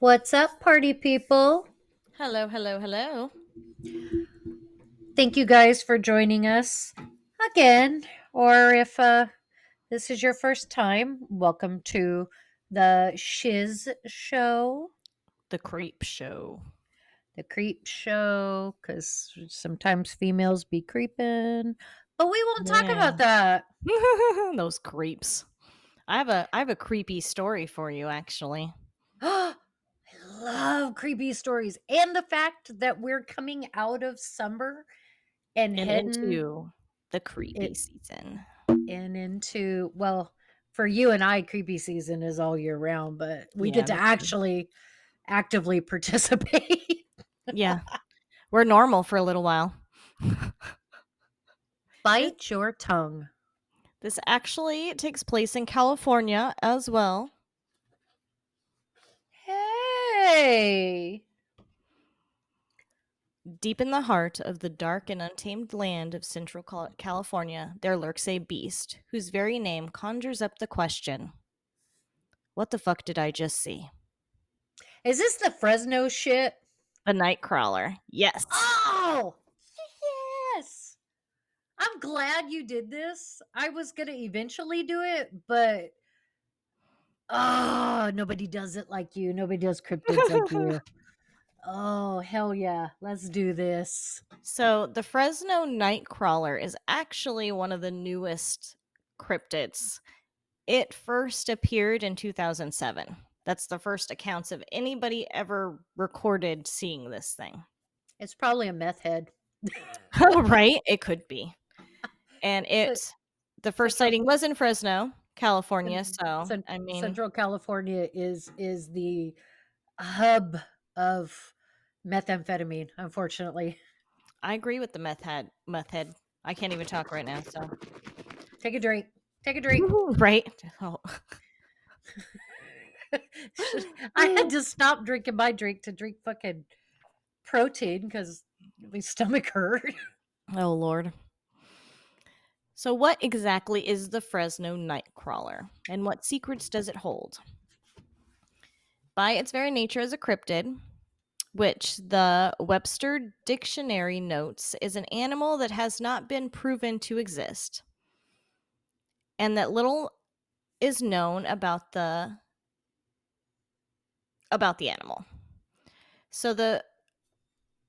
What's up, party people? Hello, hello, hello. Thank you guys for joining us again. Or if this is your first time, welcome to the Shiz Show, The Creep Show. the Creep Show, because sometimes females be creeping. But we won't talk Yeah. about that. Those creeps. I have a creepy story for you actually. I love creepy stories. And the fact that we're coming out of summer and And heading into the creepy it season. and into well, for you and I, creepy season is all year round, but we Yeah, get to me too. actually actively participate. Yeah. We're normal for a little while. this Bite your tongue. this actually takes place in California as well. Hey. Deep in the heart of the dark and untamed land of Central California, there lurks a beast whose very name conjures up the question, what the fuck did I just see? Is this the Fresno shit? A nightcrawler. Yes. Oh, yes. I'm glad you did this. I was going to eventually do it, but nobody does it like you. Nobody does cryptids like you. Oh, hell yeah. Let's do this. So the Fresno nightcrawler is actually one of the newest cryptids. It first appeared in 2007. That's the first accounts of anybody ever recorded seeing this thing. It's probably a meth head. Right? It could be. And So the first Central sighting was in Fresno, California. Cen- So, I mean, Central California is the hub of methamphetamine, unfortunately. I agree with the meth head. Meth head. I can't even talk right now. So, Take a drink. Take a drink. right? Oh. I had to stop drinking my drink to drink fucking protein because my stomach hurt. Oh, Lord. So, what exactly is the Fresno nightcrawler, and what secrets does it hold? By its very nature as a cryptid, which the Webster Dictionary notes is an animal that has not been proven to exist, and that little is known about the animal. So the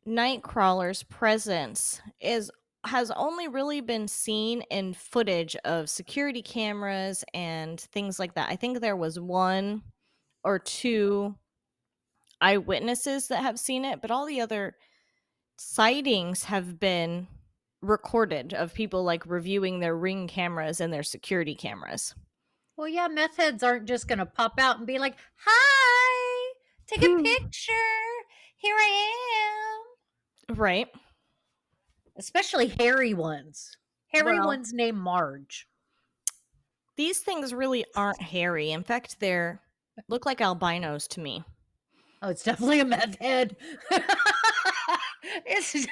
nightcrawler's presence is has only really been seen in footage of security cameras and things like that. I think there was one or two eyewitnesses that have seen it, but all the other sightings have been recorded of people like reviewing their ring cameras and their security cameras. Well, yeah, meth heads aren't just going to pop out and be like, hi, take a picture. Here I am. Right. Especially hairy ones. Hairy Well, ones named Marge. these things really aren't hairy. In fact, they're look like albinos to me. Oh, it's definitely a meth head. It's-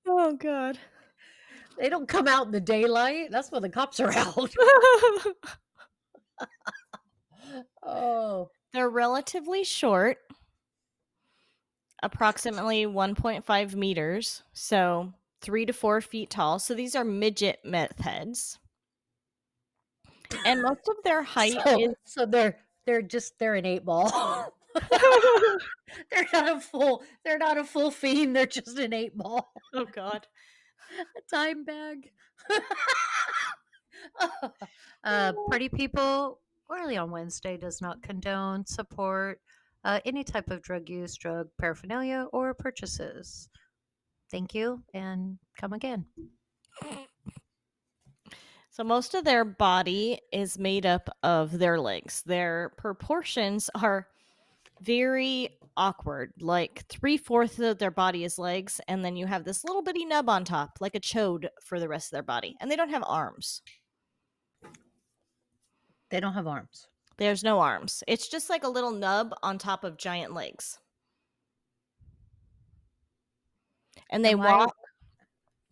Oh god. they don't come out in the daylight. That's when the cops are out. Oh, They're relatively short, approximately 1.5 meters, so 3 to 4 feet tall. So these are midget meth heads. And most of their height is so they're an eight ball. They're not a full fiend. They're just an eight ball. oh god. A time bag. Party people, Orally on Wednesday does not condone, support any type of drug use, drug paraphernalia, or purchases. Thank you, and come again. So most of their body is made up of their legs. Their proportions are very awkward. Like 3/4 of their body is legs, and then you have this little bitty nub on top, like a chode for the rest of their body. And they don't have arms. They don't have arms. There's no arms. It's just like a little nub on top of giant legs. And they Then why walk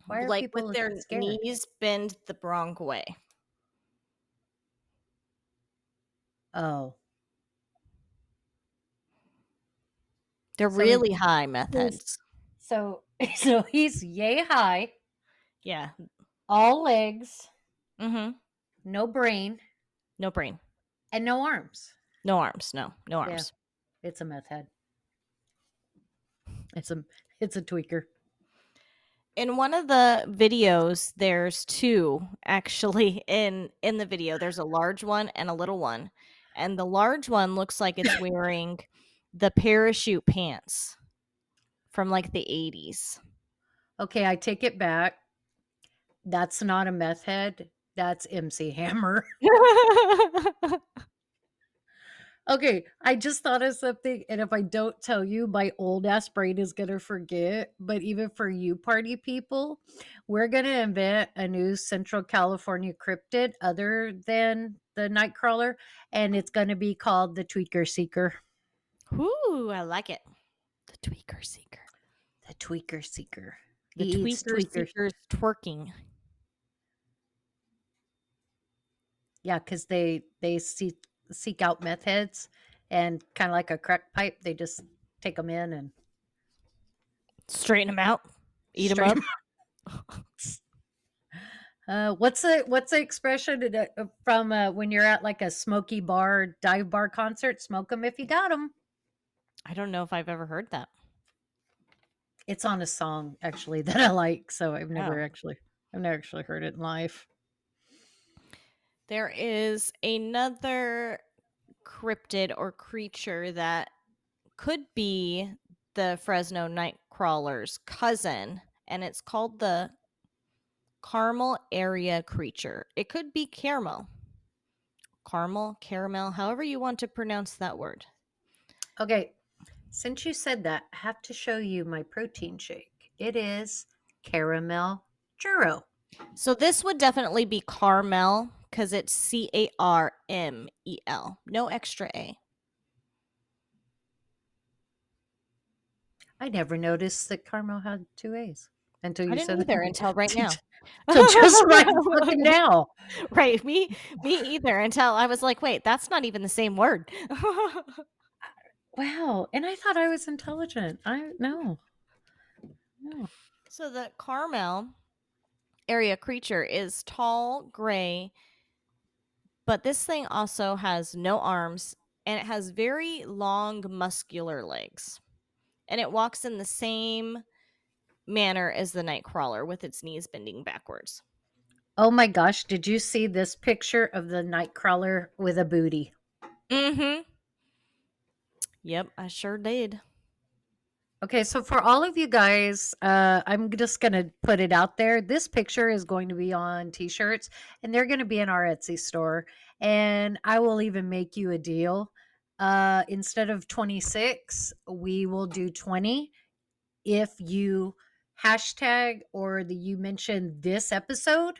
why are like with people their scared? knees bend the wrong way. Oh. They're So he, really high meth he's heads. so so he's yay high, Yeah. all legs, Mhm. no brain, No brain. and no arms. No arms. No. No Yeah, arms. it's a meth head. It's a it's a tweaker. In one of the videos, there's 2 actually in the video. There's a large one and a little one, and the large one looks like it's wearing the parachute pants from, like, the '80s. Okay, I take it back. That's not a meth head. That's MC Hammer. Okay, I just thought of something, and if I don't tell you, my old ass brain is gonna forget. But even for you party people, we're gonna invent a new Central California cryptid other than the nightcrawler, and it's gonna be called the Tweaker Seeker. Ooh, I like it. The tweaker seeker. The Tweaker Seeker. He The eats tweaker tweakers. seeker's twerking. Yeah, because they seek out meth heads, and kind of like a crack pipe, they just take them in and Straighten them out. Eat them straight up. 'em. What's the expression from when you're at like a smoky bar, dive bar concert? Smoke them if you got them. I don't know if I've ever heard that. It's on a song actually that I like, so Oh. I've never actually heard it in live. There is another cryptid or creature that could be the Fresno nightcrawler's cousin, and it's called the caramel area creature. It could be caramel, however you want to pronounce that word. Okay, since you said that, I have to show you my protein shake. It is caramel churro. So this would definitely be Carmel because it's Carmel. No extra A. I never noticed that caramel had two A's until I you didn't said either that. until right now. Till just right fucking now. Right, me either until I was like, wait, that's not even the same word. Wow, and I thought I was intelligent. I no. No. So the Carmel area creature is tall, gray, but this thing also has no arms and it has very long, muscular legs. And it walks in the same manner as the nightcrawler with its knees bending backwards. Oh my gosh, did you see this picture of the nightcrawler with a booty? Mm-hmm. Yep, I sure did. Okay, so for all of you guys, I'm just gonna put it out there. This picture is going to be on t-shirts, and they're gonna be in our Etsy store. And I will even make you a deal. Instead of 26, we will do 20 if you hashtag or you mention this episode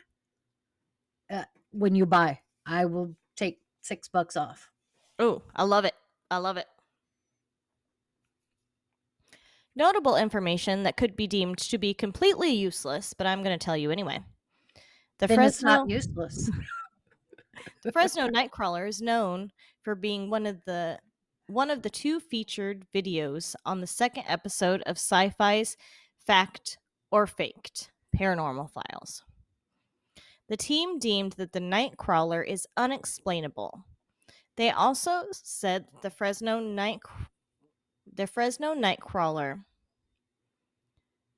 when you buy. I will take $6 off. Oh, I love it. I love it. Notable information that could be deemed to be completely useless, but I'm going to tell you anyway. The Then it's not Fresno useless. the Fresno Nightcrawler is known for being one of the 2 featured videos on the second episode of Sci-Fi's Fact or Faked Paranormal Files. The team deemed that the Nightcrawler is unexplainable. They also said the Fresno Nightcrawler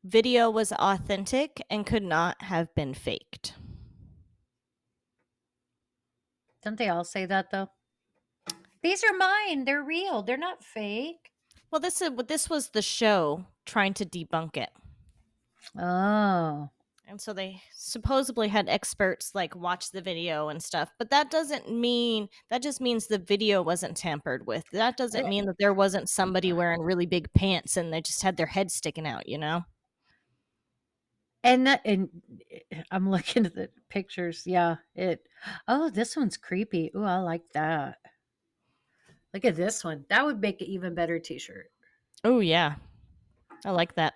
video was authentic and could not have been faked. Don't they all say that though? These are mine. They're real. They're not fake. Well, this was the show trying to debunk it. Oh. And so they supposedly had experts like watch the video and stuff, but that just means the video wasn't tampered with. That doesn't mean that there wasn't somebody wearing really big pants and they just had their head sticking out, you know? And I'm looking at the pictures. Yeah, oh, this one's creepy. Oh, I like that. Look at this one. That would make an even better t-shirt. Oh yeah. I like that.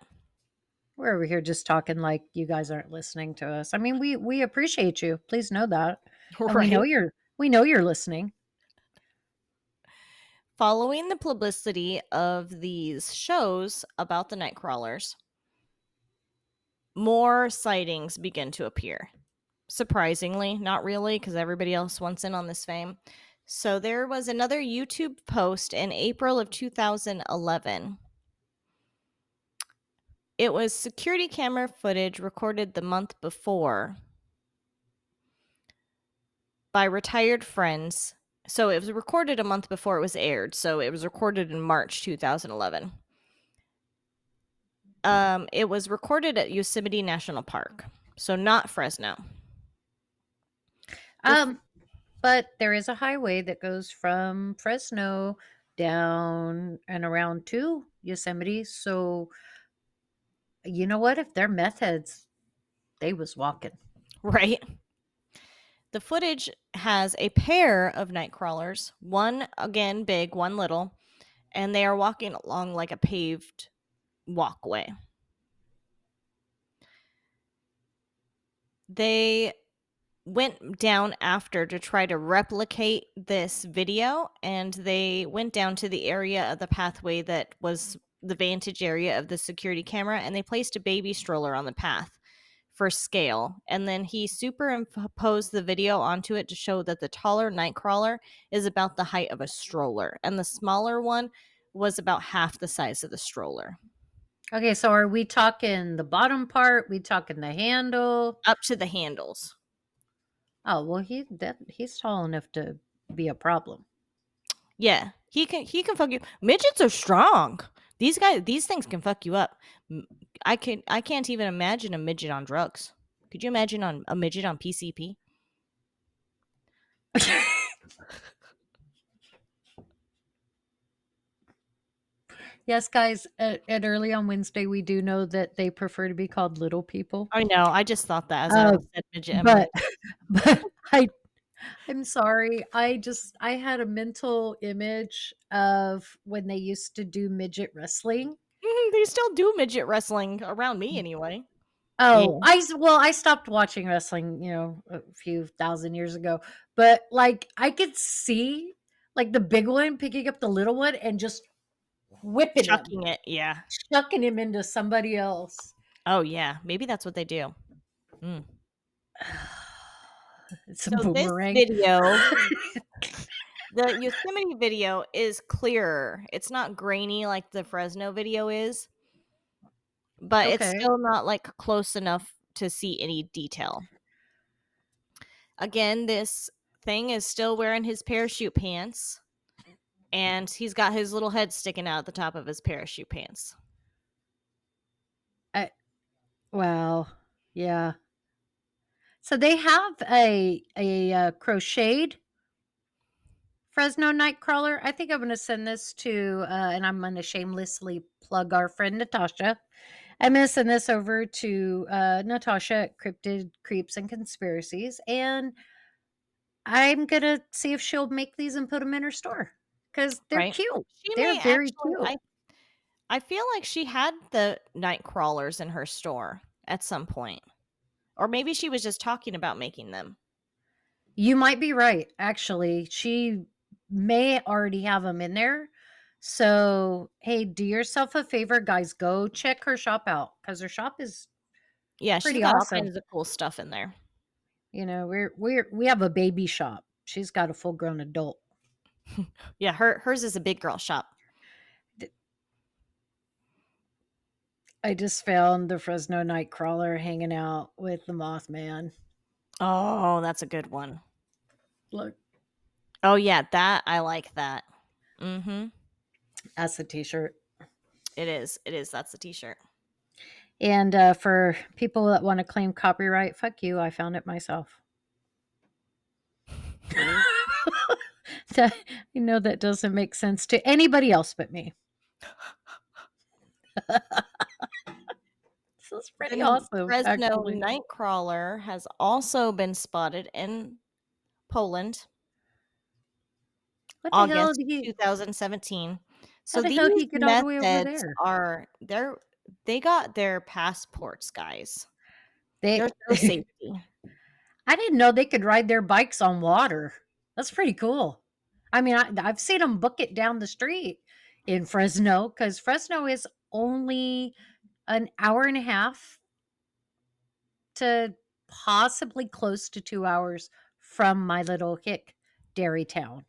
We're over here just talking like you guys aren't listening to us. I mean, we appreciate you. Please know that. And Right. we know you're listening. Following the publicity of these shows about the night crawlers, more sightings begin to appear. Surprisingly, not really, because everybody else wants in on this fame. So there was another YouTube post in April of 2011. It was security camera footage recorded the month before by retired friends. So it was recorded a month before it was aired. So it was recorded in March 2011. It was recorded at Yosemite National Park, so not Fresno. The But there is a highway that goes from Fresno down and around to Yosemite. So you know what? If they're meth heads, they was walking. right. The footage has a pair of night crawlers, one again big, one little, and they are walking along like a paved walkway. They went down after to try to replicate this video, and they went down to the area of the pathway that was the vantage area of the security camera, and they placed a baby stroller on the path for scale, and then he superimposed the video onto it to show that the taller nightcrawler is about the height of a stroller, and the smaller one was about half the size of the stroller. Okay, so are we talking the bottom part? We talking the handle? Up to the handles. Oh well, he's tall enough to be a problem. Yeah, he can fuck you. Midgets are strong. These things can fuck you up. I can't even imagine a midget on drugs. Could you imagine on a midget on PCP? Yes, guys. At early on Wednesday, we do know that they prefer to be called little people. I know. I just thought that as I Uh, said midget, Emily. but but I'm sorry. I had a mental image of when they used to do midget wrestling. They still do midget wrestling around me anyway. Yeah. Oh, I stopped watching wrestling, a few thousand years ago, but, like, I could see, like, the big one picking up the little one and just whipping him, Chucking it. Yeah. chucking him into somebody else. Oh yeah. Maybe that's what they do. Mm. It's a So this boomerang. video, the Yosemite video is clearer. It's not grainy like the Fresno video is, but it's Okay. still not like close enough to see any detail. Again, this thing is still wearing his parachute pants, and he's got his little head sticking out at the top of his parachute pants. I Well, yeah. So they have a crocheted Fresno Nightcrawler. I think I'm gonna send this to, and I'm gonna shamelessly plug our friend Natasha. I'm gonna send this over to Natasha at Cryptid Creeps and Conspiracies, and I'm gonna see if she'll make these and put them in her store because they're Right? cute. She They're may very actually cute. I feel like she had the night crawlers in her store at some point. Or maybe she was just talking about making them. You might be right. Actually, she may already have them in there. So, hey, do yourself a favor, guys. Go check her shop out because her shop is Yeah, she's pretty got all awesome. kinds of cool stuff in there. We have a baby shop. She's got a full grown adult. Yeah, hers is a big girl shop. I just found the Fresno Nightcrawler hanging out with the Mothman. Oh, that's a good one. Look, Oh yeah, that I like that. Mm-hmm. that's a t-shirt. It is. It is. That's a t-shirt. And for people that want to claim copyright, fuck you. I found it myself. That doesn't make sense to anybody else but me. This is pretty The awesome, Fresno actually. nightcrawler has also been spotted in Poland, What the hell August did he? 2017. How So the hell did these he get all the way over methods there? are they got their passports, guys. They, There's no safety. I didn't know they could ride their bikes on water. That's pretty cool. I mean, I've seen them book it down the street in Fresno because Fresno is only an hour and a half to possibly close to 2 hours from my little hick dairy town.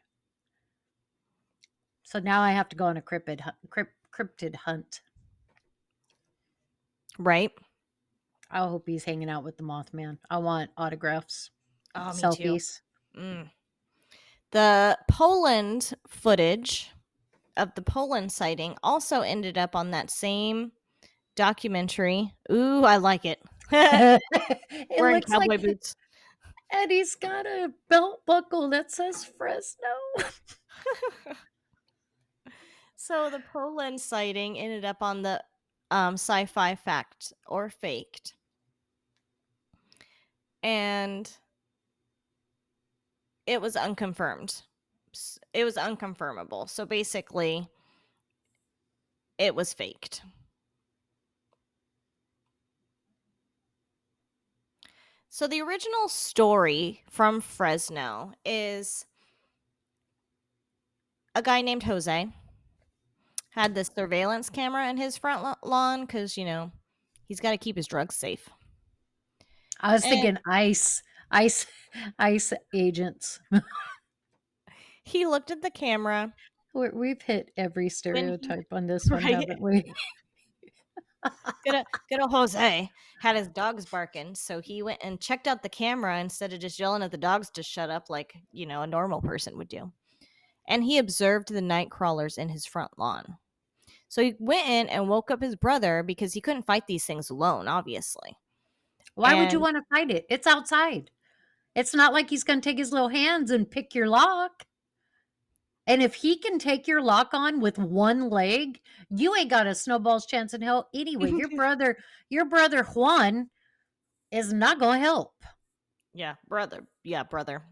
So now I have to go on a cryptid hunt. Right? I hope he's hanging out with the Mothman. I want autographs, Oh, me too. selfies. Mm. The Poland footage of the Poland sighting also ended up on that same documentary. Ooh, I like it. It Wearing looks like cowboy boots. Eddie's got a belt buckle that says Fresno. So the Poland sighting ended up on the sci-fi fact or faked. And it was unconfirmed. It was unconfirmable. So basically, it was faked. So the original story from Fresno is a guy named Jose had this surveillance camera in his front lawn because, he's got to keep his drugs safe. I was And thinking ice, ice agents. he looked at the camera We've hit every when he, stereotype on this one, right? haven't we? Good old Jose had his dogs barking. So he went and checked out the camera instead of just yelling at the dogs to shut up like, a normal person would do. And he observed the night crawlers in his front lawn. So he went in and woke up his brother because he couldn't fight these things alone, obviously. Why would you And want to fight it? It's outside. It's not like he's going to take his little hands and pick your lock. And if he can take your lock on with one leg, you ain't got a snowball's chance in hell anyway. Your brother Juan is not going to help. yeah, brother. Yeah, brother.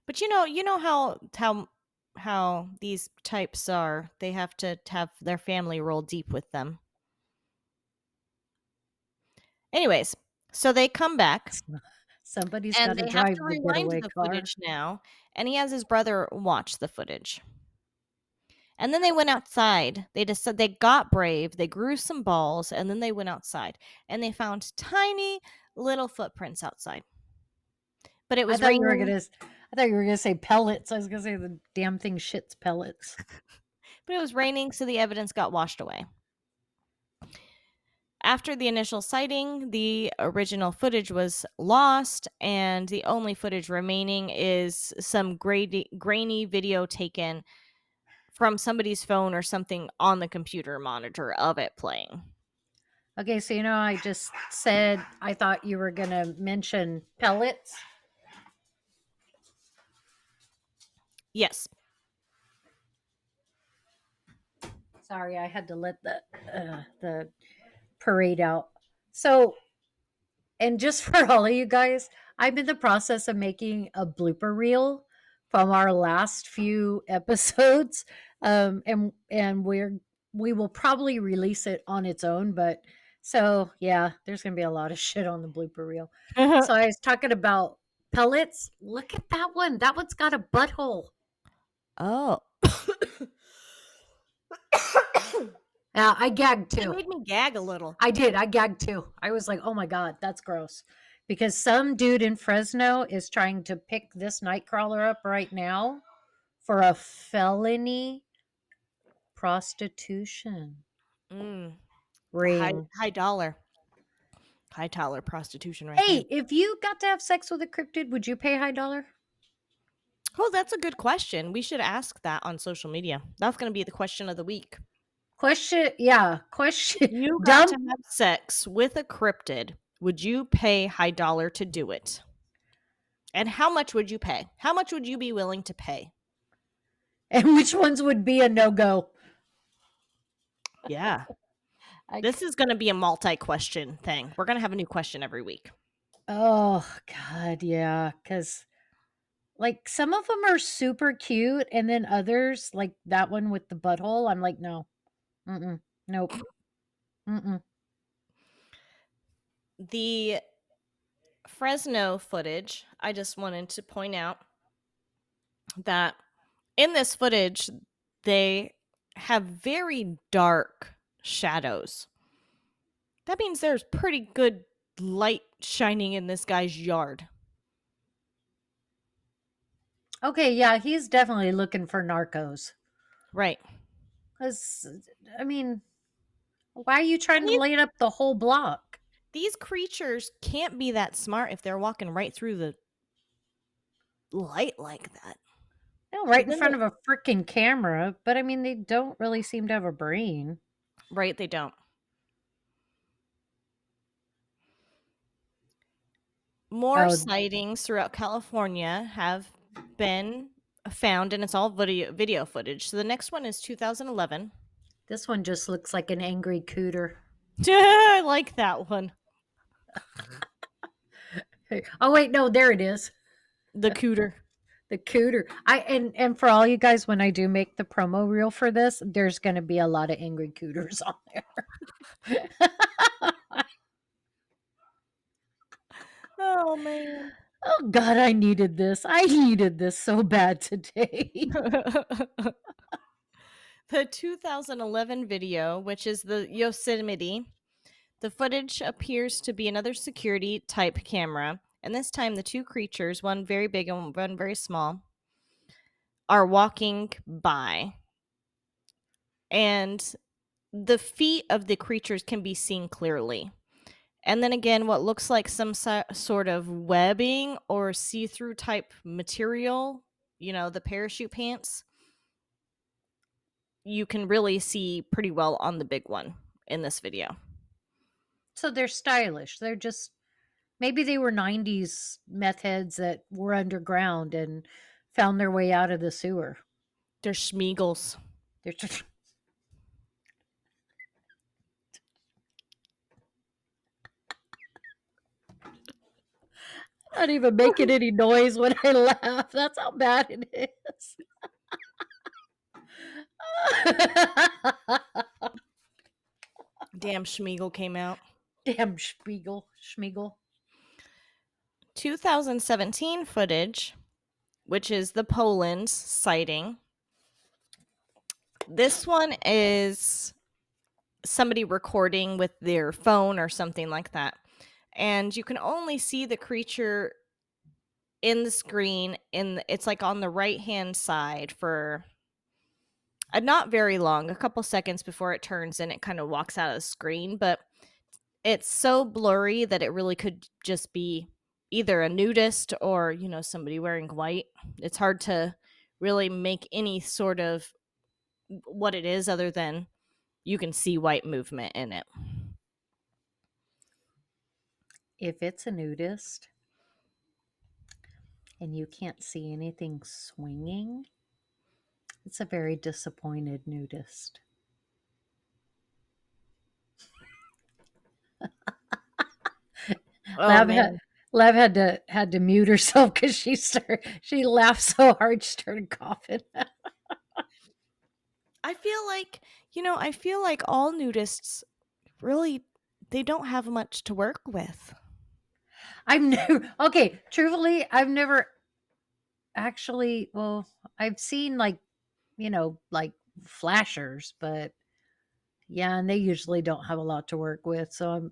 But you know how these types are. They have to have their family roll deep with them. Anyways, so they come back Somebody's and got to they have drive to the rewind getaway the car. footage now, and he has his brother watch the footage. And then they went outside. They decided they got brave. They grew some balls, and then they went outside and they found tiny little footprints outside. But it I was thought you were raining. gonna. I thought you were gonna say pellets. I was gonna say the damn thing shits pellets. But it was raining, so the evidence got washed away. After the initial sighting, the original footage was lost, and the only footage remaining is some grainy video taken from somebody's phone or something on the computer monitor of it playing. Okay, so I just said I thought you were gonna mention pellets. Yes. Sorry, I had to let the parade out. So, and just for all of you guys, I'm in the process of making a blooper reel from our last few episodes, and we will probably release it on its own. But so yeah, there's gonna be a lot of shit on the blooper reel. So I was talking about pellets. Look at that one. That one's got a butthole. Oh. Yeah, I gagged You too. made me gag a little. I did. I gagged too. I was like, oh my God, that's gross. Because some dude in Fresno is trying to pick this nightcrawler up right now for a felony prostitution Mm. High ring. high dollar. High dollar prostitution right there. Hey, if you got to have sex with a cryptid, would you pay high dollar? Oh, that's a good question. We should ask that on social media. That's going to be the question of the week. Question, yeah, question. You got to Dumb. have sex with a cryptid. Would you pay high dollar to do it? And how much would you pay? How much would you be willing to pay? And which ones would be a no go? Yeah. I, This is going to be a multi-question thing. We're going to have a new question every week. oh, God, yeah. Because like some of them are super cute, and then others, like that one with the butthole, I'm like, no, mm-mm, nope, mm-mm. The Fresno footage, I just wanted to point out that In this footage, they have very dark shadows. That means there's pretty good light shining in this guy's yard. Okay, yeah, he's definitely looking for narcos. Right. 'Cause, I mean, why are you trying And to light up the whole block? these creatures can't be that smart if they're walking right through the light like that. No, right But in then front of a freaking camera, but I mean, they don't really seem to have a brain. right, they don't. More Oh, sightings throughout California have been found, and it's all video footage. So the next one is 2011. this one just looks like an angry cooter. I like that one. Oh wait, no, there it is. The cooter. The cooter. And for all you guys, when I do make the promo reel for this, there's gonna be a lot of angry cooters on there. Oh man. Oh God, I needed this. I needed this so bad today. The 2011 video, which is the Yosemite, the footage appears to be another security type camera. And this time, the two creatures, one very big and one very small, are walking by. And the feet of the creatures can be seen clearly. And then again, what looks like some sort of webbing or see through type material, the parachute pants, you can really see pretty well on the big one in this video. So they're stylish. They're just maybe they were 90s meth heads that were underground and found their way out of the sewer. They're schmeagles. They're just, not even making any noise when I laugh. That's how bad it is. Damn Schmeagle came out. Damn Schmiegel. 2017 footage, which is the Poland sighting. This one is somebody recording with their phone or something like that. And you can only see the creature in the screen it's like on the right hand side for not very long, a couple seconds before it turns and it kind of walks out of the screen, but it's so blurry that it really could just be either a nudist or, somebody wearing white. It's hard to really make any sort of what it is other than you can see white movement in it. If it's a nudist and you can't see anything swinging, it's a very disappointed nudist. Oh Lav man. had, Lav had to mute herself because she laughed so hard she started coughing. I feel like all nudists really they don't have much to work with. I've never okay, truthfully, I've never actually well, I've seen like flashers, but yeah, and they usually don't have a lot to work with. So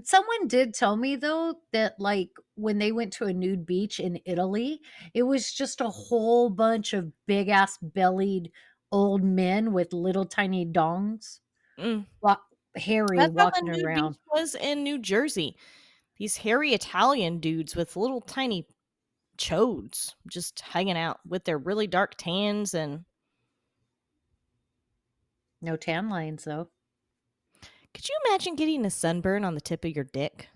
someone did tell me though that like when they went to a nude beach in Italy, it was just a whole bunch of big ass bellied old men with little tiny dongs, Mm. wa- hairy That's how the walking nude beach around. was in New Jersey. These hairy Italian dudes with little tiny chodes just hanging out with their really dark tans. And No tan lines though. could you imagine getting a sunburn on the tip of your dick?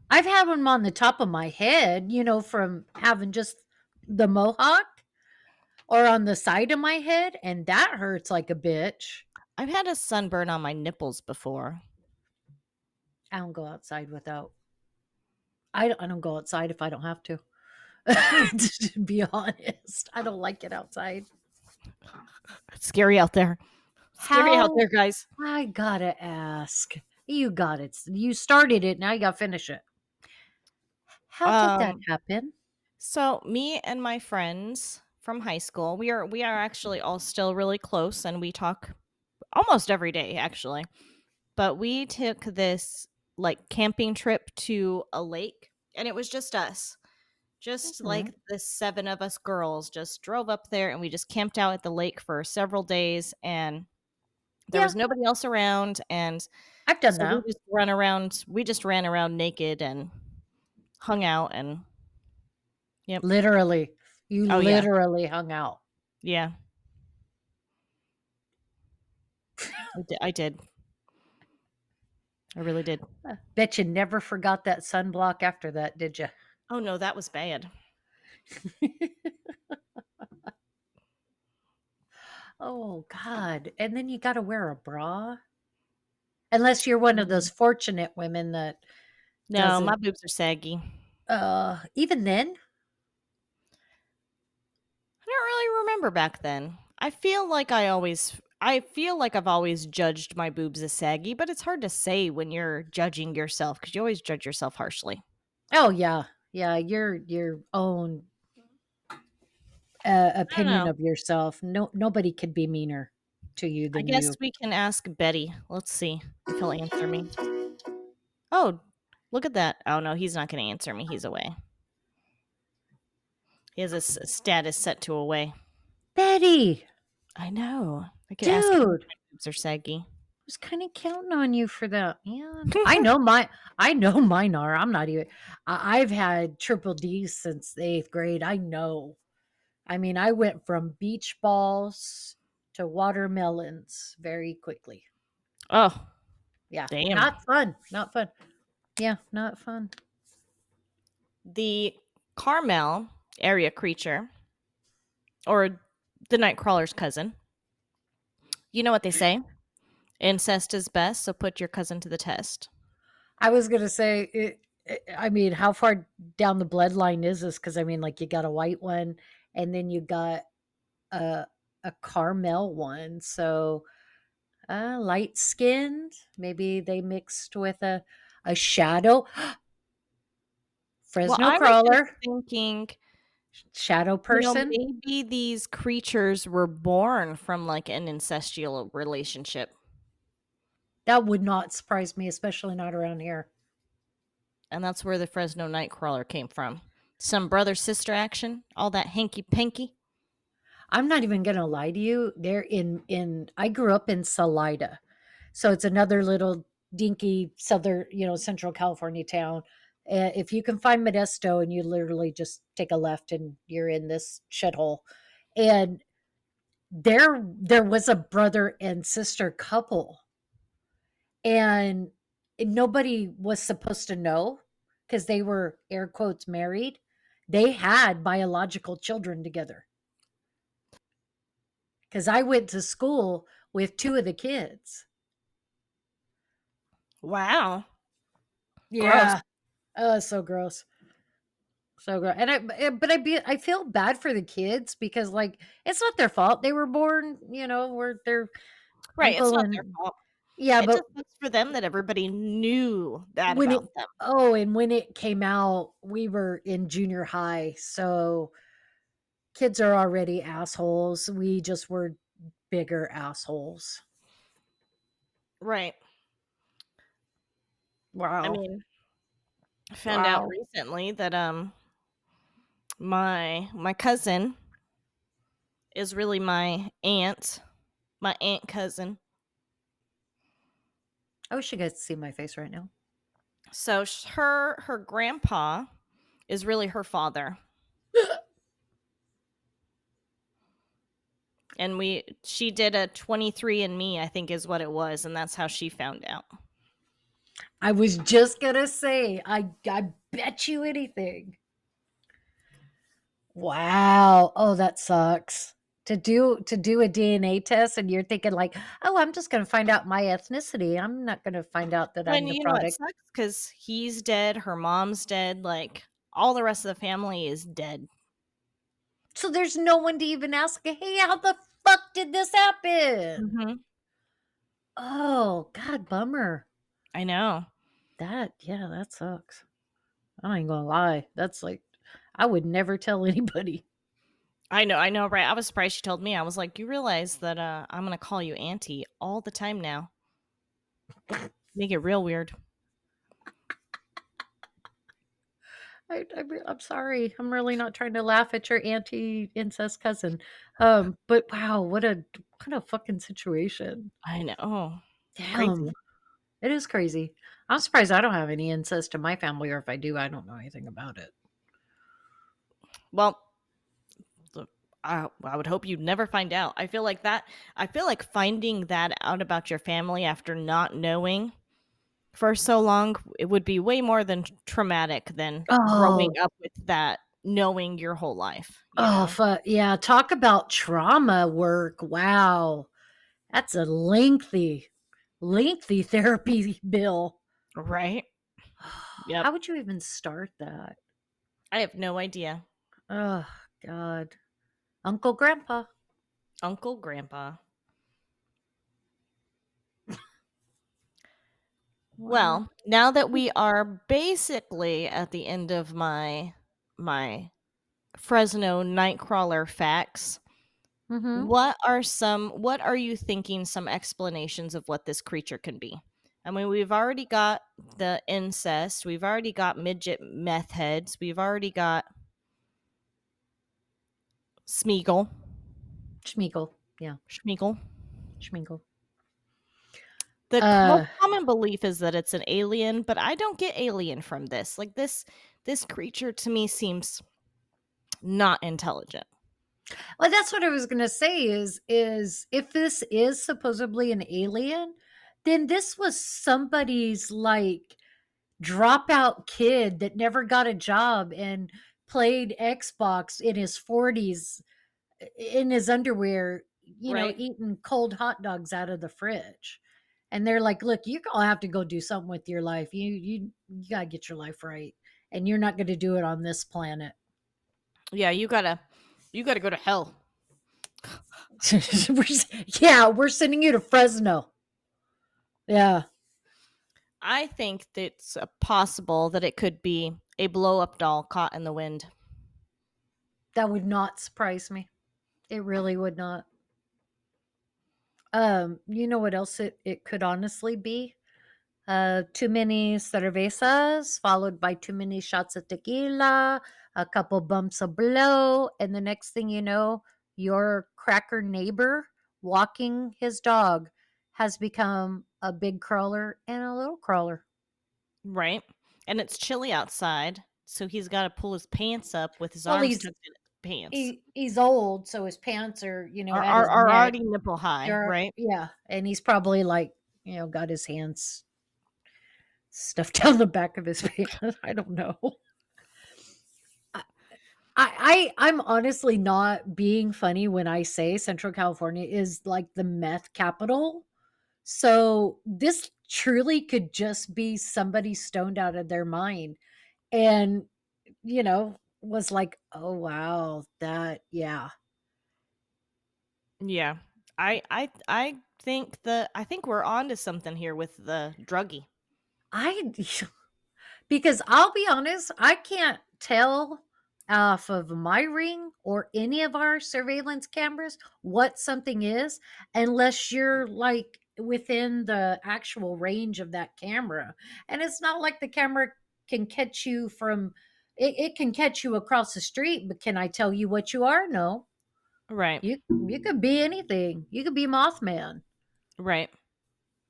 I've had them on the top of my head, from having just the mohawk or on the side of my head, and that hurts like a bitch. I've had a sunburn on my nipples before. I don't go outside without. I don't go outside if I don't have to. To be honest, I don't like it outside. It's scary out there. Scary out How there, guys. I gotta ask. You got it. You started it. Now you gotta finish it. How did that Um, happen? So me and my friends from high school, we are actually all still really close and we talk almost every day actually. But we took this like camping trip to a lake and it was just us. Just Mhm. like the seven of us girls just drove up there and we just camped out at the lake for several days and there Yeah, was nobody else around and I've done so that. we just ran around naked and hung out and yep. Literally. You Oh yeah. literally hung out. Yeah. I did. I really did. Bet you never forgot that sunblock after that, did you? Oh no, that was bad. Oh god, and then you gotta wear a bra? Unless you're one of those Mhm. fortunate women that No, my doesn't boobs are saggy. even then? I don't really remember back then. I feel like I've always judged my boobs as saggy, but it's hard to say when you're judging yourself because you always judge yourself harshly. Oh, yeah. Yeah, your own, I don't opinion know. of yourself. Nobody could be meaner to you I than guess you. we can ask Betty. Let's see if he'll answer me. Oh, look at that. Oh no, he's not going to answer me. He's away. He has a status set to away. Betty! I know. I could ask him if Dude! my boobs are saggy. Was kinda counting on you for that, man. I know mine are. I'm not even I've had triple D's since the 8th grade. I know. I mean, I went from beach balls to watermelons very quickly. Oh, Yeah, damn. not fun, not fun. Yeah, not fun. The Carmel area creature, or the Nightcrawler's cousin, you know what they say? Incest is best, so put your cousin to the test. I was gonna say I mean, how far down the bloodline is this? Because I mean, like, you got a white one, and then you got a a caramel one, so, light skinned, maybe they mixed with a shadow Well, Fresno I was just crawler, thinking, shadow person. maybe these creatures were born from like an incestual relationship, That would not surprise me, especially not around here. and that's where the Fresno Nightcrawler came from. Some brother sister action, all that hanky panky. I'm not even gonna lie to you, they're in I grew up in Salida, so it's another little dinky southern, Central California town. If you can find Modesto and you literally just take a left and you're in this shithole, and there was a brother and sister couple, and nobody was supposed to know because they were air quotes married. They had biological children together because I went to school with two of the kids. Wow, gross. Yeah. Oh, so gross. So gross. And I feel bad for the kids because like it's not their fault. They were born, where their Right, it's uncle not their and fault. yeah, It but just sucks for them that everybody knew that when it about them. and when it came out, we were in junior high. So kids are already assholes. We just were bigger assholes. Right. I Wow. mean, I found out Wow. recently that my cousin is really my aunt cousin. I wish you guys could see my face right now. So her grandpa is really her father. And she did a 23andMe, I think is what it was, and that's how she found out. I was just gonna say, I bet you anything. Wow. Oh, that sucks. To do a DNA test and you're thinking like, "Oh, I'm just gonna find out my ethnicity. I'm not gonna find out that I'm When the you know it product." sucks because he's dead, her mom's dead, like all the rest of the family is dead. So there's no one to even ask, "Hey, how the fuck did this happen?" Hmm. Oh, god, bummer. I know. Yeah, that sucks. I ain't gonna lie. That's like I would never tell anybody. I know, right? I was surprised she told me. I was like, "You realize that I'm gonna call you auntie all the time now. Make it real weird." I'm sorry. I'm really not trying to laugh at your anti-incest cousin. But wow, what a fucking situation. I know. Damn, Crazy. it is crazy. I'm surprised I don't have any incest in my family, or if I do, I don't know anything about it. Well, look, I would hope you'd never find out. I feel like finding that out about your family after not knowing for so long, it would be way more than traumatic than growing Oh, up with that knowing your whole life, you oh, know? fuck yeah! Talk about trauma work. Wow, that's a lengthy therapy bill. Right? Yep. How would you even start that? I have no idea. Oh God, Uncle Grandpa. Uncle, grandpa. Wow. Well, now that we are basically at the end of my Fresno Nightcrawler facts, Mm-hmm. what are you thinking some explanations of what this creature can be? I mean, we've already got the incest, we've already got midget meth heads, we've already got Smeagol. Schmeagle. Yeah, Schmeagol. Schmeagle. The most Uh, common belief is that it's an alien, but I don't get alien from this. Like this creature to me seems not intelligent. well, that's what I was gonna say is if this is supposedly an alien, then this was somebody's like dropout kid that never got a job and played Xbox in his 40s in his underwear, Right? eating cold hot dogs out of the fridge. And they're like, "Look, you're gonna have to go do something with your life. You gotta get your life right, and you're not gonna do it on this planet." Yeah, you gotta go to hell. Yeah, we're sending you to Fresno. Yeah, I think it's possible that it could be a blow up doll caught in the wind. that would not surprise me. It really would not. You know what else it could honestly be? Too many cervezas, followed by too many shots of tequila, a couple bumps of blow, and the next thing you know, your cracker neighbor walking his dog has become a big crawler and a little crawler. Right? And it's chilly outside, so he's got to pull his pants up with his Well, arms tucked in his pants. he's old, so his pants are, Are at are, his are neck. already nipple high, They're right? yeah, and he's probably like, got his hands stuffed down the back of his pants. I don't know. I I'm honestly not being funny when I say Central California is like the meth capital. So this truly could just be somebody stoned out of their mind and, was like, "Oh wow, that yeah." Yeah. I think we're on to something here with the druggie. I Because I'll be honest, I can't tell off of my ring or any of our surveillance cameras what something is unless you're like within the actual range of that camera. And it's not like the camera can catch you from it can catch you across the street, but can I tell you what you are? No. Right. You could be anything. You could be Mothman. Right.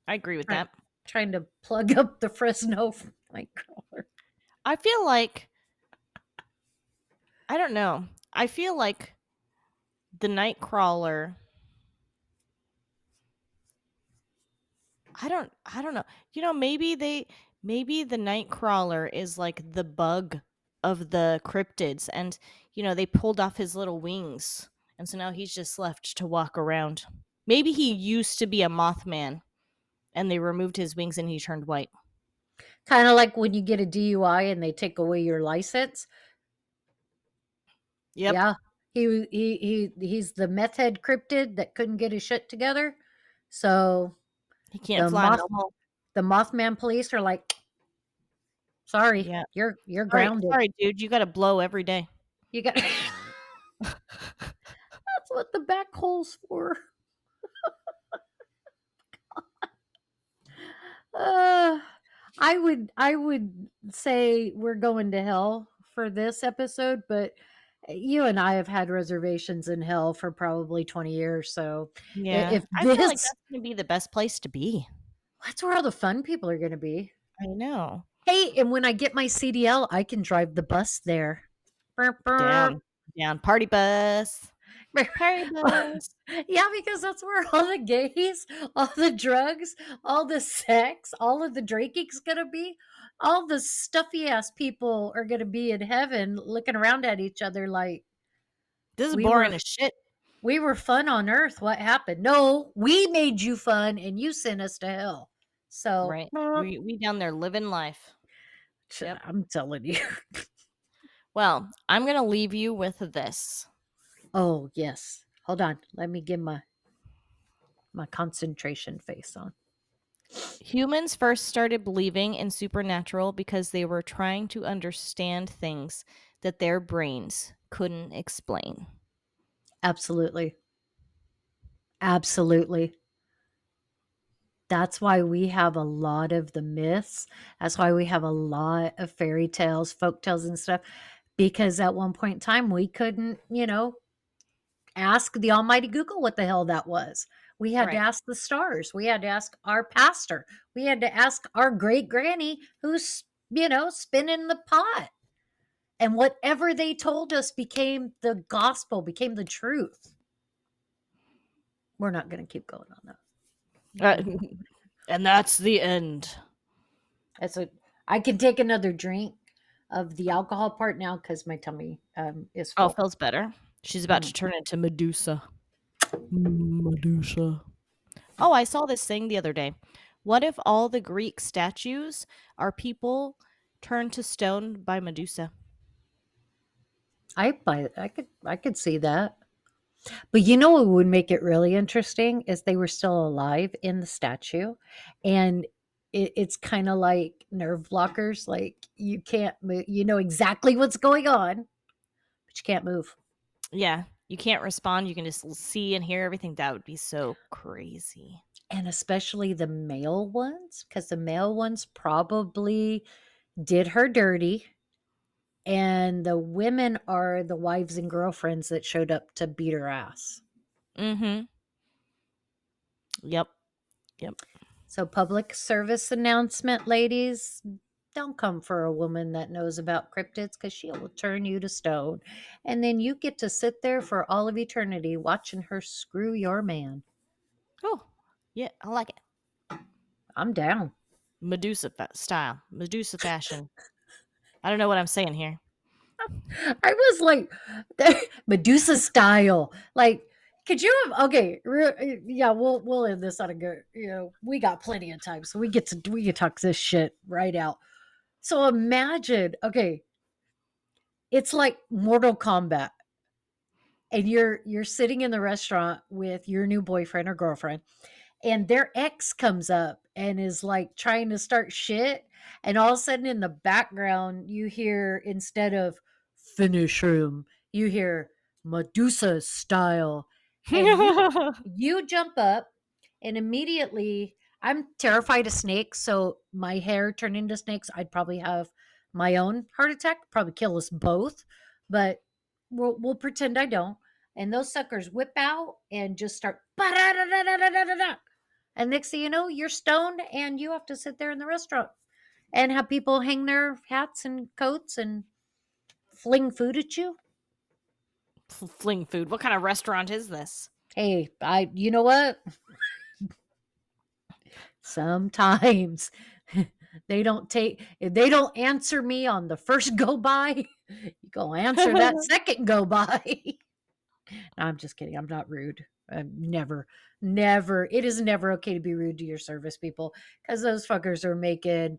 I agree with Trying that. trying to plug up the Fresno Nightcrawler. I feel like I don't know. I feel like the Nightcrawler I don't know. You know, maybe the Nightcrawler is like the bug of the cryptids and they pulled off his little wings and so now he's just left to walk around. Maybe he used to be a Mothman and they removed his wings and he turned white. Kinda like when you get a DUI and they take away your license. Yep. Yeah. He's the meth head cryptid that couldn't get his shit together. So, He can't the fly moth no more. the Mothman police are like, "Sorry, Yeah. you're Sorry, grounded." sorry dude, you got to blow every day. You got that's what the back hole's for. Uh, I would say we're going to hell for this episode, but you and I have had reservations in hell for probably 20 years. So Yeah, if I feel like this, that's gonna be the best place to be. that's where all the fun people are going to be. I know. Hey, and when I get my CDL, I can drive the bus there. Burp, burp. Down, down, party bus, party bus. Yeah, because that's where all the gays, all the drugs, all the sex, all of the drinking's gonna be. All the stuffy ass people are gonna be in heaven looking around at each other like This is we boring were as shit. we were fun on earth. What happened? No, we made you fun and you sent us to hell. So Right. We down there living life. Yep. I'm telling you. Well, I'm gonna leave you with this. Oh yes. Hold on. Let me get my concentration face on. Humans first started believing in supernatural because they were trying to understand things that their brains couldn't explain. Absolutely. Absolutely. That's why we have a lot of the myths. That's why we have a lot of fairy tales, folk tales, and stuff. Because at one point in time, we couldn't, ask the almighty Google what the hell that was. We had to Right. ask the stars. We had to ask our pastor. We had to ask our great granny who's, spinning the pot. And whatever they told us became the gospel, became the truth. We're not going to keep going on that. Uh, and that's the end. That's a I can take another drink of the alcohol part now because my tummy is Oh, full. feels better. She's about to Mm. turn into Medusa. Medusa. Oh, I saw this thing the other day. What if all the Greek statues are people turned to stone by Medusa? I could see that. But you know what would make it really interesting is they were still alive in the statue, and it's kind of like nerve blockers. Like you can't move. You know exactly what's going on, but you can't move. Yeah, you can't respond. You can just see and hear everything. That would be so crazy. And especially the male ones, because the male ones probably did her dirty. And the women are the wives and girlfriends that showed up to beat her ass. Mm-hmm. Yep. Yep. So, public service announcement, ladies, don't come for a woman that knows about cryptids because she will turn you to stone. And then you get to sit there for all of eternity watching her screw your man. Oh, yeah, I like it. I'm down. Medusa style, Medusa fashion. I don't know what I'm saying here. I was like, Medusa style. Like, could you have okay? Yeah, we'll end this on a good. We got plenty of time, so we can talk this shit right out. So imagine, okay, it's like Mortal Kombat, and you're sitting in the restaurant with your new boyfriend or girlfriend, and their ex comes up and is like trying to start shit, and all of a sudden in the background you hear, instead of finish him, you hear Medusa style, and you jump up, and immediately, I'm terrified of snakes, so my hair turned into snakes, I'd probably have my own heart attack, probably kill us both, but we'll pretend I don't. And those suckers whip out and just start, and next thing you know, you're stoned and you have to sit there in the restaurant and have people hang their hats and coats and fling food at you. Fling food. What kind of restaurant is this? Hey, you know what? Sometimes if they don't answer me on the first go by, you go answer that second go by. No, I'm just kidding. I'm not rude. Never, never. It is never okay to be rude to your service people because those fuckers are making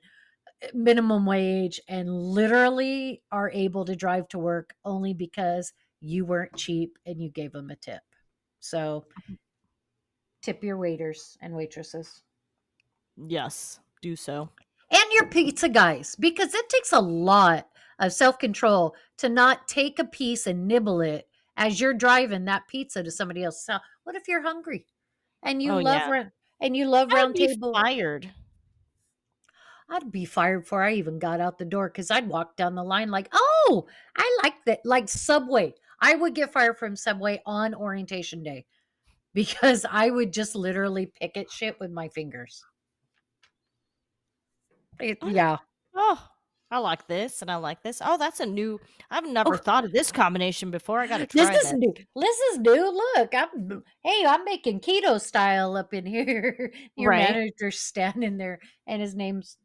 minimum wage and literally are able to drive to work only because you weren't cheap and you gave them a tip. So tip your waiters and waitresses Yes, do so. and your pizza guys because it takes a lot of self-control to not take a piece and nibble it as you're driving that pizza to somebody else's house. What if you're hungry and Oh, yeah. you love I would round be table? fired. I'd be fired before I even got out the door because I'd walk down the line like, oh, I like that. Like Subway. I would get fired from Subway on orientation day because I would just literally pick at shit with my fingers. Yeah. Oh, I like this and I like this. Oh, that's a new I've never Oh, thought of this combination before. I gotta this try is this. new. This is new. Look, I'm making keto style up in here. Your Right. manager's standing there, and his name's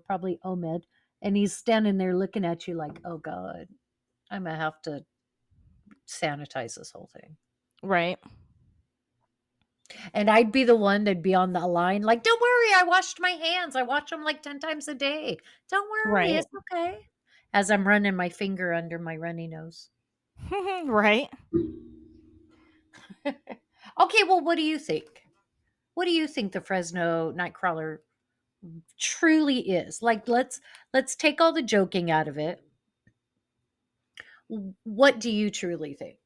probably Omed, and he's standing there looking at you like, oh God, I'm gonna have to sanitize this whole thing. Right. And I'd be the one that'd be on the line, like, don't worry, I washed my hands. I wash them like 10 times a day. Don't worry, Right. it's okay. As I'm running my finger under my runny nose. Right. Okay, well, what do you think? What do you think the Fresno Nightcrawler truly is? Like, let's take all the joking out of it. What do you truly think?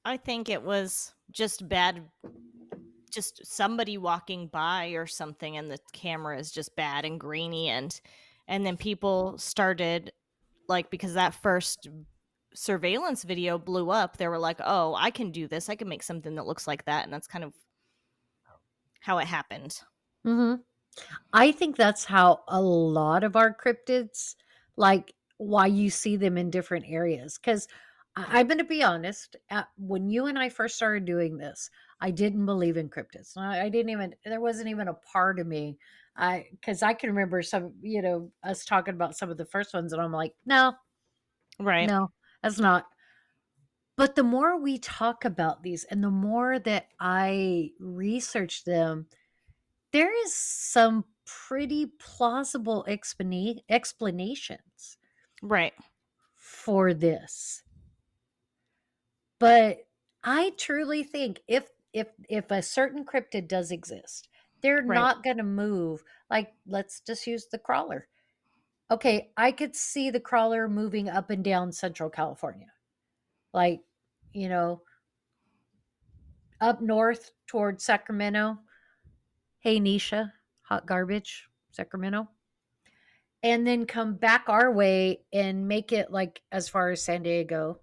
I think it was just bad, just somebody walking by or something, and the camera is just bad and grainy, and then people started, like, because that first surveillance video blew up, they were like, oh, I can do this, I can make something that looks like that, and that's kind of how it happened. Mhm. I think that's how a lot of our cryptids, like, why you see them in different areas. Because I'm going to be honest, when you and I first started doing this, I didn't believe in cryptids. I didn't even, there wasn't even a part of me. Because I can remember some, us talking about some of the first ones, and I'm like, no, Right. no, that's not. But the more we talk about these and the more that I research them, there is some pretty plausible explanations Right. for this. But I truly think if a certain cryptid does exist, they're Right. not going to move. Like, let's just use the crawler. Okay, I could see the crawler moving up and down Central California. Like, you know, up north towards Sacramento. Hey, Nisha, hot garbage, Sacramento. And then come back our way and make it like as far as San Diego.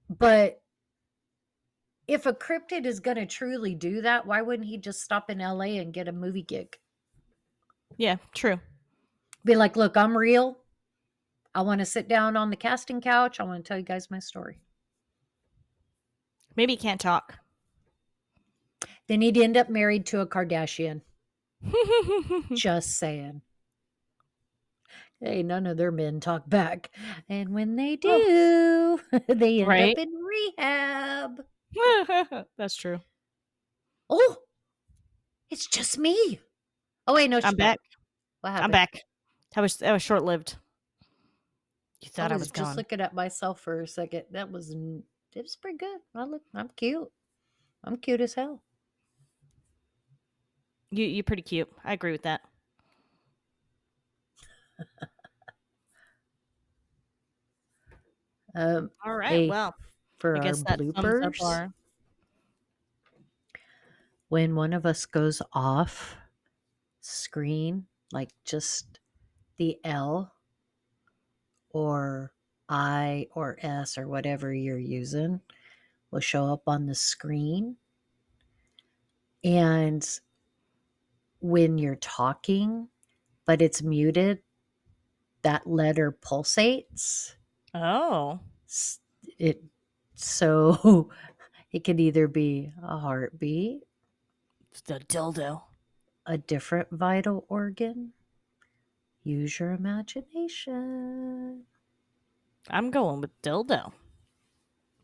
But if a cryptid is going to truly do that, why wouldn't he just stop in LA and get a movie gig? Yeah, true. Be like, look, I'm real. I want to sit down on the casting couch. I want to tell you guys my story. Maybe he can't talk. Then he'd end up married to a Kardashian. Just saying. Hey, none of their men talk back. And when they Oh, do, they end up right. in rehab. That's true. Oh, it's just me. Oh, wait, no, she's I'm back. back. What I'm happened? back. That was short lived. You I thought I was was just gone. looking at myself for a second. It was pretty good. I'm cute. I'm cute as hell. You're pretty cute. I agree with that. All right. Hey, Well, for I our guess that sums up bloopers, our. when one of us goes off screen, like just the L or I or S or whatever you're using will show up on the screen. And when you're talking, but it's muted, that letter pulsates. Oh, S- It so it could either be a heartbeat, it's the dildo. a different vital organ. Use your imagination. I'm going with dildo.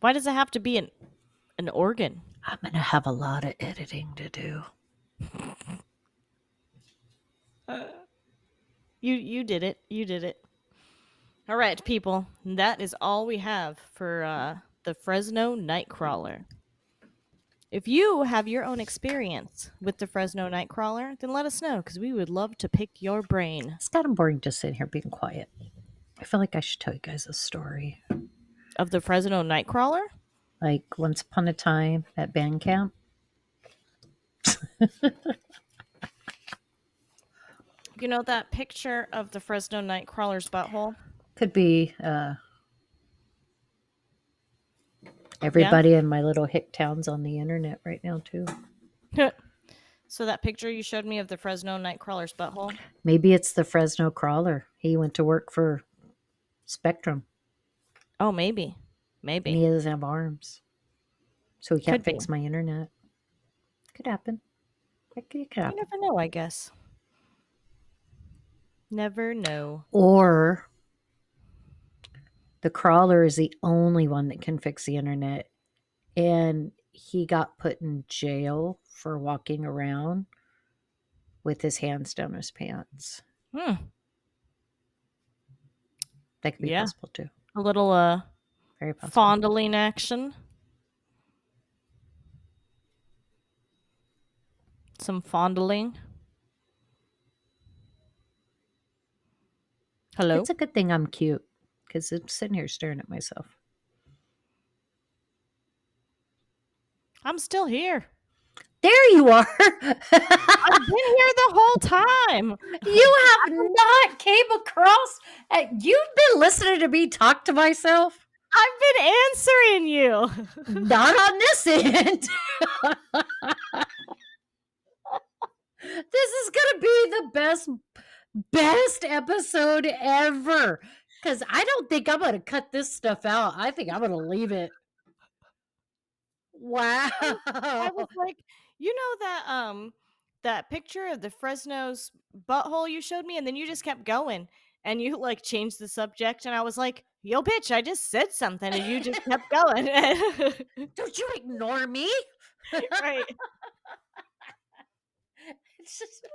Why does it have to be an organ? I'm gonna have a lot of editing to do. Uh, you did it. You did it. All right, people. That is all we have for the Fresno Nightcrawler. If you have your own experience with the Fresno Nightcrawler, then let us know because we would love to pick your brain. It's kind of boring just sitting here being quiet. I feel like I should tell you guys a story. Of the Fresno Nightcrawler? Like once upon a time at band camp. You know that picture of the Fresno Nightcrawler's butthole? Could be Yeah. everybody in my little hick towns on the internet right now too. So that picture you showed me of the Fresno Nightcrawler's butthole? Maybe it's the Fresno crawler. He went to work for Spectrum Oh, maybe. and he Maybe. doesn't have arms. So he can't Could be. fix my internet. Could happen. It could You happen. never know, I guess. Never know. Or the crawler is the only one that can fix the internet. And he got put in jail for walking around with his hands down his pants. Hmm. That could be Yeah. possible too. A little Very possible. fondling action. Some fondling. Hello? It's a good thing I'm cute because I'm sitting here staring at myself. I'm still here. There you are. I've been here the whole time. You have not came across. You've been listening to me talk to myself. I've been answering you. Not on this end. This is gonna be the best episode ever. Because I don't think I'm gonna cut this stuff out. I think I'm gonna leave it. Wow. I was like, you know that picture of the Fresno's butthole you showed me, and then you just kept going and you like changed the subject, and I was like, yo, bitch, I just said something and you just kept going. Don't you ignore me. Right. It's just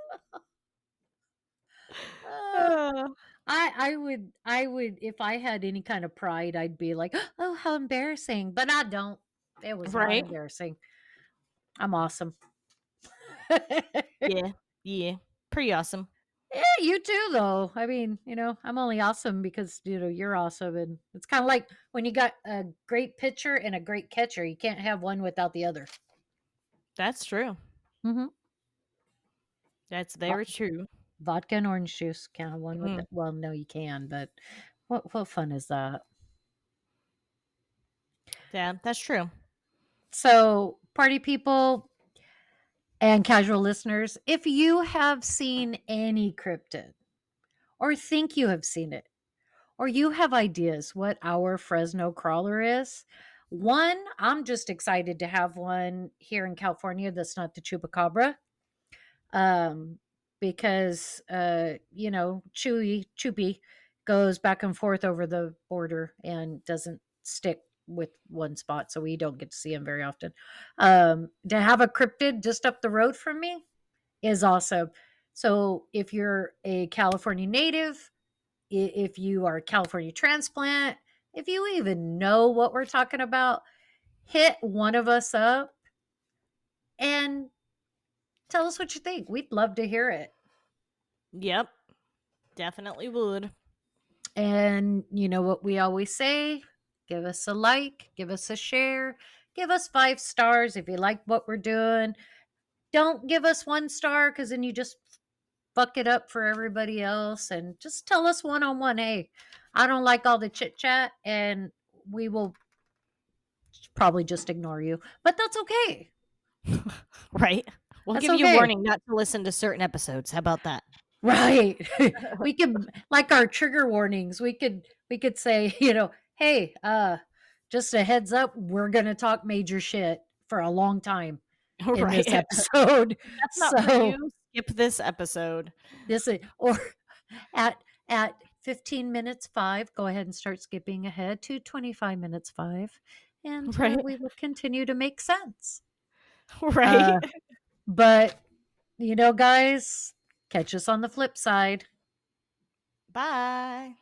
Uh, I would if I had any kind of pride, I'd be like, oh, how embarrassing. But I don't. It was not right. embarrassing. I'm awesome. Yeah. Yeah. Pretty awesome. Yeah, you too, though. I mean, I'm only awesome because you're awesome, and it's kind of like when you got a great pitcher and a great catcher. You can't have one without the other. That's true. Hmm. That's very true. Vodka and orange juice can't have one with Mm, it. Well, no, you can, but what fun is that? yeah, that's true. So, party people and casual listeners, if you have seen any cryptid or think you have seen it, or you have ideas what our Fresno crawler is, one, I'm just excited to have one here in California that's not the chupacabra. Um, because Choopy goes back and forth over the border and doesn't stick with one spot, so we don't get to see him very often. To have a cryptid just up the road from me is awesome. So if you're a California native, if you are a California transplant, if you even know what we're talking about, hit one of us up and tell us what you think. We'd love to hear it. Yep. Definitely would. And you know what we always say? Give us a like, give us a share, give us 5 stars if you like what we're doing. Don't give us 1 star because then you just fuck it up for everybody else. And just tell us one on one, hey, I don't like all the chit chat, and we will probably just ignore you. But that's okay. Right. We'll That's give you a okay. warning not to listen to certain episodes. How about that? Right. We could like our trigger warnings. We could say, hey, just a heads up, we're gonna talk major shit for a long time in Right. this episode. That's not for So you. Skip this episode. this is or at 15 minutes 5, go ahead and start skipping ahead to 25 minutes 5, and Right. we will continue to make sense. Right. Uh, but guys, catch us on the flip side. Bye.